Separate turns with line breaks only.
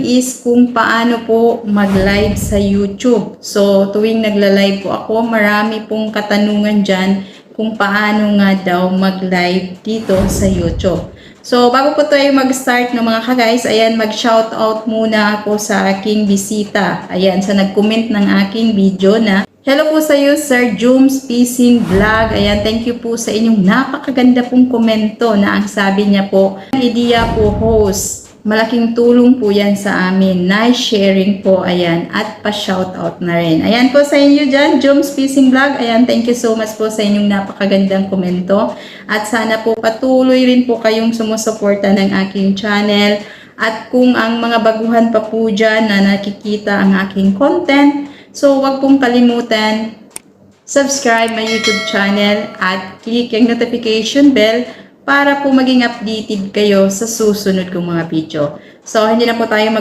is kung paano po mag-live sa YouTube. So, tuwing nagla-live po ako, marami pong katanungan dyan kung paano nga daw mag-live dito sa YouTube. So, bago po tayo mag-start ng mga ka-guys, ayan, mag-shoutout muna ako sa aking bisita. Ayan, sa nag-comment ng aking video na hello po sa iyo, Sir Jooms Pising Vlog. Ayan, thank you po sa inyong napakaganda pong komento na ang sabi niya po, idea po host. Malaking tulong po yan sa amin. Nice sharing po, ayan. At pa-shoutout na rin. Ayan po sa inyo dyan, Jooms Pising Vlog. Ayan, thank you so much po sa inyong napakagandang komento. At sana po patuloy rin po kayong sumusuporta ng aking channel. At kung ang mga baguhan pa po dyan na nakikita ang aking content, so, wag pong kalimutan, subscribe my YouTube channel at click yung notification bell para po maging updated kayo sa susunod kong mga video. So, hindi na po tayo